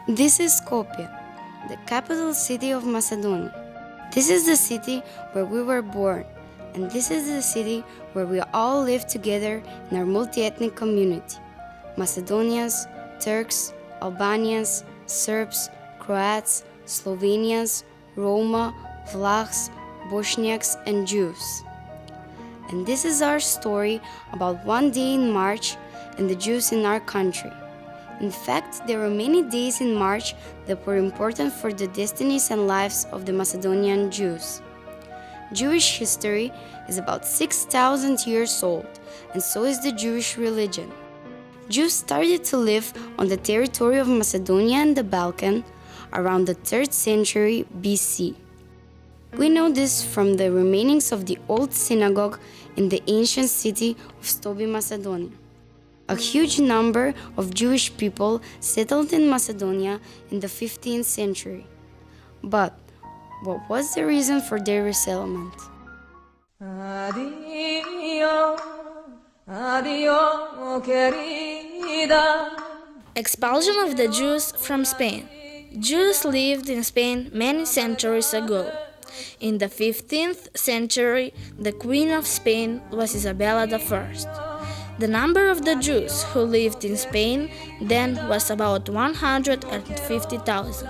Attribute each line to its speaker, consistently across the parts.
Speaker 1: This is Skopje, the capital city of Macedonia. This is the city where we were born, and this is the city where we all live together in our multi-ethnic community. Macedonians, Turks, Albanians, Serbs, Croats, Slovenians, Roma, Vlachs, Bosniaks, and Jews. And this is our story about one day in March and the Jews in our country. In fact, there were many days in March that were important for the destinies and lives of the Macedonian Jews. Jewish history is about 6,000 years old, and so is the Jewish religion. Jews started to live on the territory of Macedonia and the Balkan around the 3rd century BC. We know this from the remainings of the old synagogue in the ancient city of Skopje, Macedonia. A huge number of Jewish people settled in Macedonia in the 15th century. But what was the reason for their resettlement?
Speaker 2: Adio, adio, querida.
Speaker 3: Expulsion of the Jews from Spain. Jews lived in Spain many centuries ago. In the 15th century, the Queen of Spain was Isabella I. The number of the Jews who lived in Spain then was about 150,000.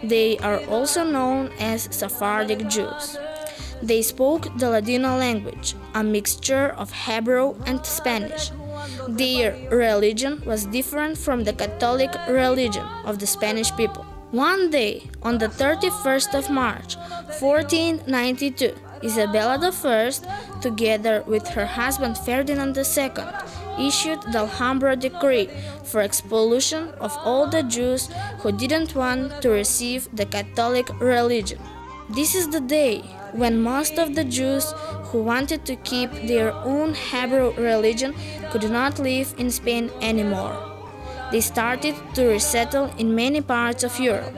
Speaker 3: They are also known as Sephardic Jews. They spoke the Ladino language, a mixture of Hebrew and Spanish. Their religion was different from the Catholic religion of the Spanish people. One day, on the 31st of March, 1492, Isabella I, together with her husband Ferdinand II, issued the Alhambra decree for expulsion of all the Jews who didn't want to receive the Catholic religion. This is the day when most of the Jews who wanted to keep their own Hebrew religion could not live in Spain anymore. They started to resettle in many parts of Europe.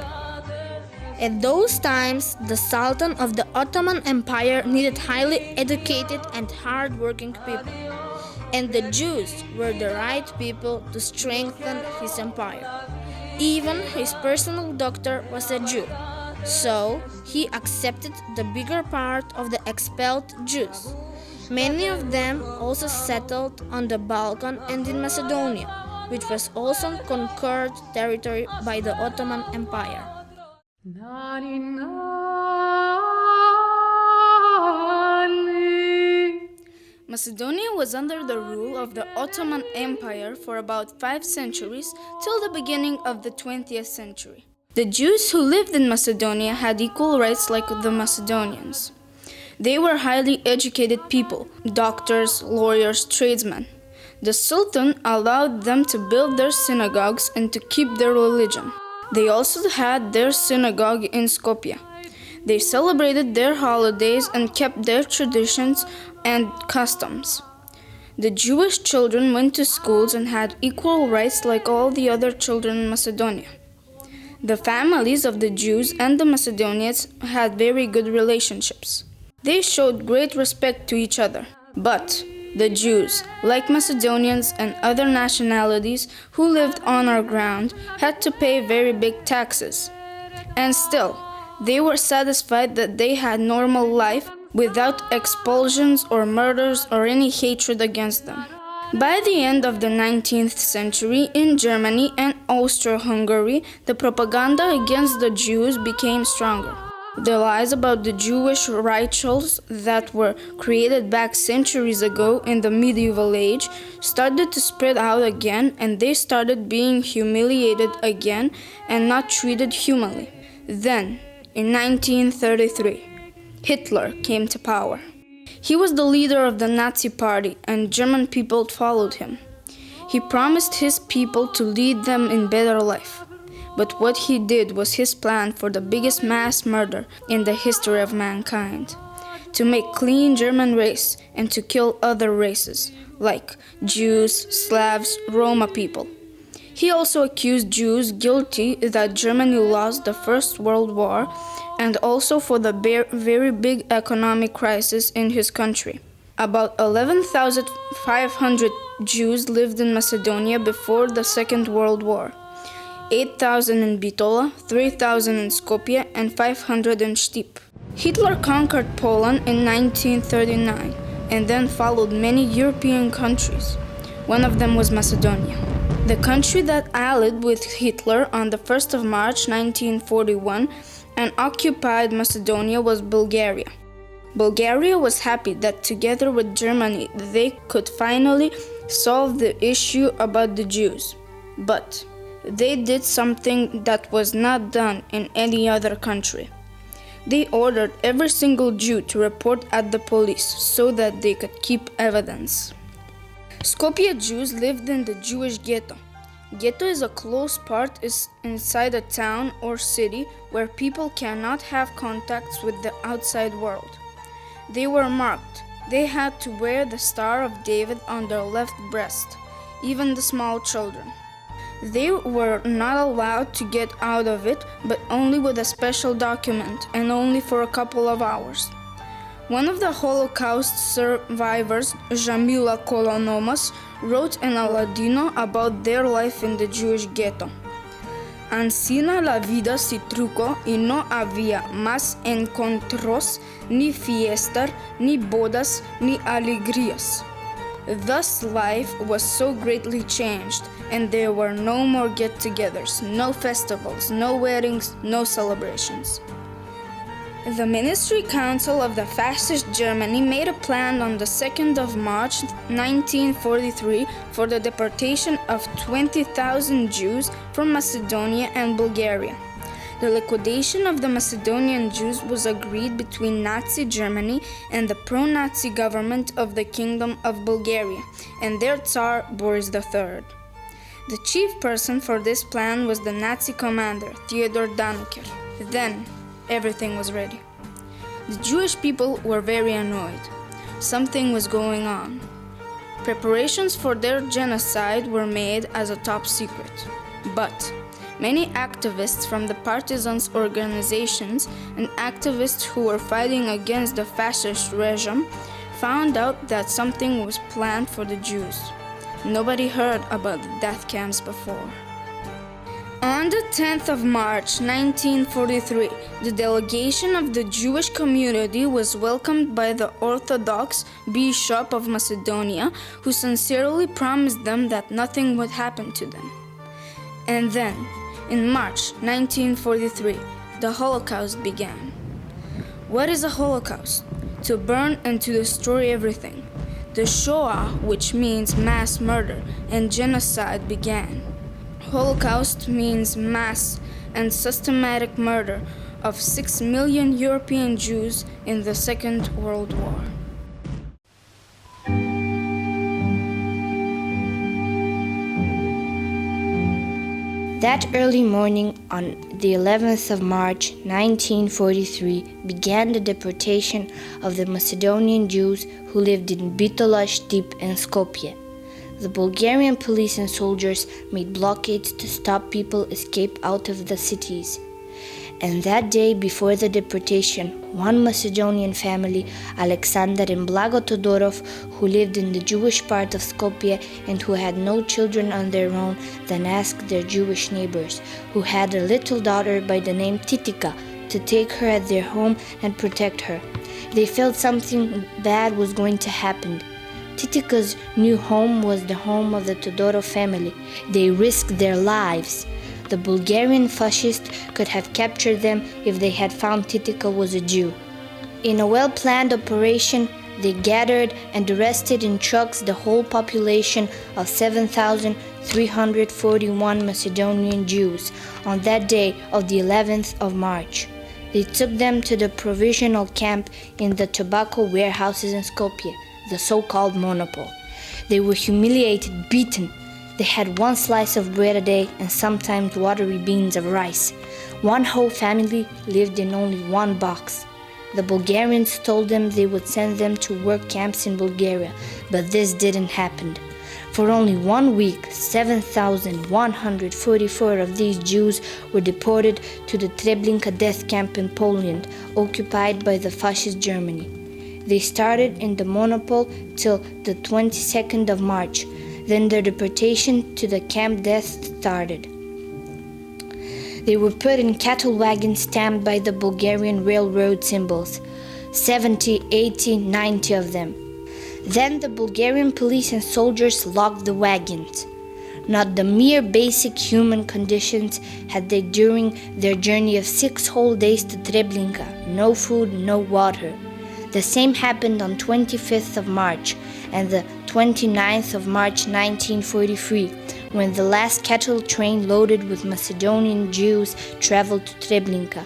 Speaker 3: At those times, the Sultan of the Ottoman Empire needed highly educated and hard-working people, and the Jews were the right people to strengthen his empire. Even his personal doctor was a Jew, so he accepted the bigger part of the expelled Jews. Many of them also settled on the Balkan and in Macedonia, which was also conquered territory by the Ottoman Empire.
Speaker 4: Macedonia was under the rule of the Ottoman Empire for about 5 centuries till the beginning of the 20th century. The Jews who lived in Macedonia had equal rights like the Macedonians. They were highly educated people, doctors, lawyers, tradesmen. The Sultan allowed them to build their synagogues and to keep their religion. They also had their synagogue in Skopje. They celebrated their holidays and kept their traditions and customs. The Jewish children went to schools and had equal rights like all the other children in Macedonia. The families of the Jews and the Macedonians had very good relationships. They showed great respect to each other. But the Jews, like Macedonians and other nationalities who lived on our ground, had to pay very big taxes. And still, they were satisfied that they had normal life without expulsions or murders or any hatred against them. By the end of the 19th century, in Germany and Austro-Hungary, the propaganda against the Jews became stronger. The lies about the Jewish rituals that were created back centuries ago in the medieval age started to spread out again, and they started being humiliated again and not treated humanly. Then, in 1933, Hitler came to power. He was the leader of the Nazi Party, and German people followed him. He promised his people to lead them in better life. But what he did was his plan for the biggest mass murder in the history of mankind: to make clean German race and to kill other races, like Jews, Slavs, Roma people. He also accused Jews guilty that Germany lost the First World War and also for the very big economic crisis in his country. About 11,500 Jews lived in Macedonia before the Second World War. 8,000 in Bitola, 3,000 in Skopje, and 500 in Stip. Hitler conquered Poland in 1939 and then followed many European countries. One of them was Macedonia. The country that allied with Hitler on the 1st of March 1941 and occupied Macedonia was Bulgaria. Bulgaria was happy that together with Germany they could finally solve the issue about the Jews. But they did something that was not done in any other country. They ordered every single Jew to report at the police so that they could keep evidence. Skopje Jews lived in the Jewish ghetto. Ghetto is a closed part inside a town or city where people cannot have contacts with the outside world. They were marked. They had to wear the Star of David on their left breast, even the small children. They were not allowed to get out of it, but only with a special document and only for a couple of hours. One of the Holocaust survivors, Jamila Kolonomos, wrote in a Ladino about their life in the Jewish ghetto. Ansina la vida si truco y no había más encontros, ni fiestas, ni bodas, ni alegrías. Thus life was so greatly changed, and there were no more get-togethers, no festivals, no weddings, no celebrations. The Ministry Council of the Fascist Germany made a plan on the 2nd of March 1943 for the deportation of 20,000 Jews from Macedonia and Bulgaria. The liquidation of the Macedonian Jews was agreed between Nazi Germany and the pro-Nazi government of the Kingdom of Bulgaria and their Tsar Boris III. The chief person for this plan was the Nazi commander, Theodor Dannecker. Then, everything was ready. The Jewish people were very annoyed. Something was going on. Preparations for their genocide were made as a top secret. But many activists from the partisans organizations and activists who were fighting against the fascist regime found out that something was planned for the Jews. Nobody heard about the death camps before. On the 10th of March 1943, the delegation of the Jewish community was welcomed by the Orthodox Bishop of Macedonia, who sincerely promised them that nothing would happen to them. And then, in March 1943, the Holocaust began. What is a Holocaust? To burn and to destroy everything. The Shoah, which means mass murder, and genocide began. Holocaust means mass and systematic murder of 6 million European Jews in the Second World War.
Speaker 1: That early morning on the 11th of March 1943 began the deportation of the Macedonian Jews who lived in Bitola, Stip, and Skopje. The Bulgarian police and soldiers made blockades to stop people escape out of the cities. And that day before the deportation, one Macedonian family, Alexander and Blago Todorov, who lived in the Jewish part of Skopje and who had no children on their own, then asked their Jewish neighbors, who had a little daughter by the name Titika, to take her at their home and protect her. They felt something bad was going to happen. Titika's new home was the home of the Todorov family. They risked their lives. The Bulgarian fascists could have captured them if they had found Titika was a Jew. In a well-planned operation, they gathered and arrested in trucks the whole population of 7,341 Macedonian Jews on that day of the 11th of March. They took them to the provisional camp in the tobacco warehouses in Skopje, the so-called monopole. They were humiliated, beaten. They had one slice of bread a day and sometimes watery beans of rice. One whole family lived in only one box. The Bulgarians told them they would send them to work camps in Bulgaria, but this didn't happen. For only 1 week, 7,144 of these Jews were deported to the Treblinka death camp in Poland, occupied by the fascist Germany. They started in the monopole till the 22nd of March. Then their deportation to the camp death started.
Speaker 3: They were put in cattle wagons stamped by the Bulgarian railroad symbols, 70, 80, 90 of them. Then the Bulgarian police and soldiers locked the wagons. Not the mere basic human conditions had they during their journey of 6 whole days to Treblinka, no food, no water. The same happened on 25th of March and the 29th of March 1943, when the last cattle train loaded with Macedonian Jews traveled to Treblinka.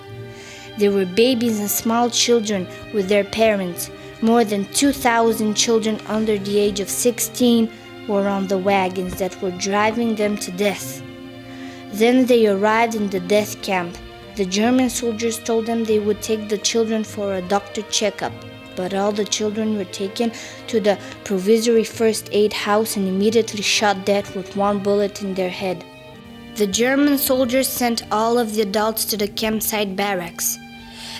Speaker 3: There were babies and small children with their parents. More than 2,000 children under the age of 16 were on the wagons that were driving them to death. Then they arrived in the death camp. The German soldiers told them they would take the children for a doctor checkup, but all the children were taken to the provisory first aid house and immediately shot dead with 1 bullet in their head. The German soldiers sent all of the adults to the campsite barracks.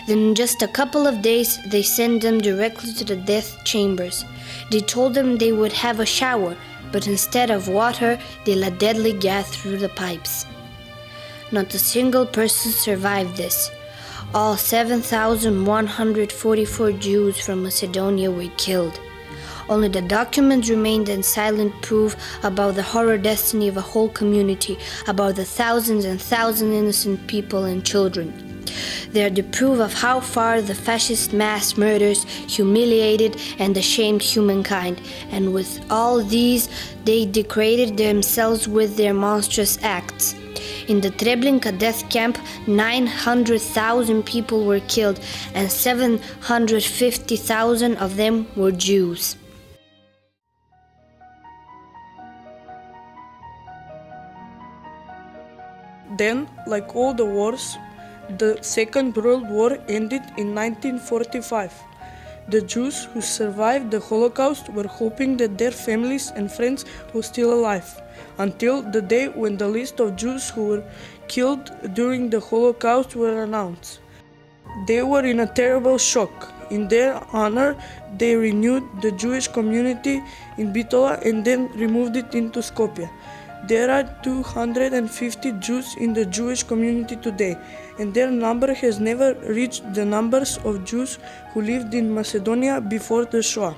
Speaker 3: Then in just a couple of days, they sent them directly to the death chambers. They told them they would have a shower, but instead of water, they let deadly gas through the pipes. Not a single person survived this. All 7,144 Jews from Macedonia were killed. Only the documents remained and silent proof about the horror destiny of a whole community, about the thousands and thousands innocent people and children. They are the proof of how far the fascist mass murders humiliated and ashamed humankind, and with all these they degraded themselves with their monstrous acts. In the Treblinka death camp, 900,000 people were killed, and 750,000 of them were Jews.
Speaker 5: Then, like all the wars, the Second World War ended in 1945. The Jews who survived the Holocaust were hoping that their families and friends were still alive, until the day when the list of Jews who were killed during the Holocaust were announced. They were in a terrible shock. In their honor, they renewed the Jewish community in Bitola and then removed it into Skopje. There are 250 Jews in the Jewish community today, and their number has never reached the numbers of Jews who lived in Macedonia before the Shoah.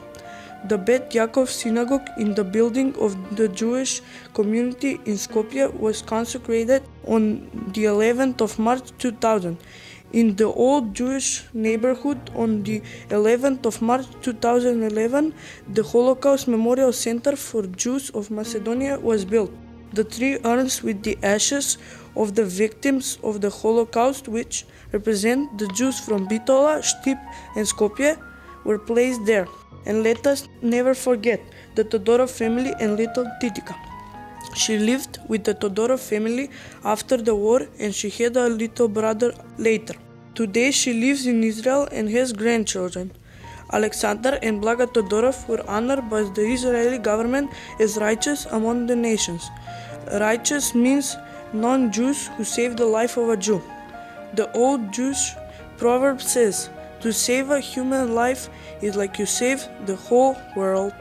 Speaker 5: The Bet Yaakov synagogue in the building of the Jewish community in Skopje was consecrated on the 11th of March 2000. In the old Jewish neighborhood on the 11th of March 2011, the Holocaust Memorial Center for Jews of Macedonia was built. The 3 urns with the ashes of the victims of the Holocaust, which represent the Jews from Bitola, Štip and Skopje, were placed there. And let us never forget the Todorov family and little Titika. She lived with the Todorov family after the war, and she had a little brother later. Today she lives in Israel and has grandchildren. Alexander and Blaga Todorov were honored by the Israeli government as righteous among the nations. Righteous means non-Jews who save the life of a Jew. The old Jewish proverb says, "To save a human life is like you save the whole world."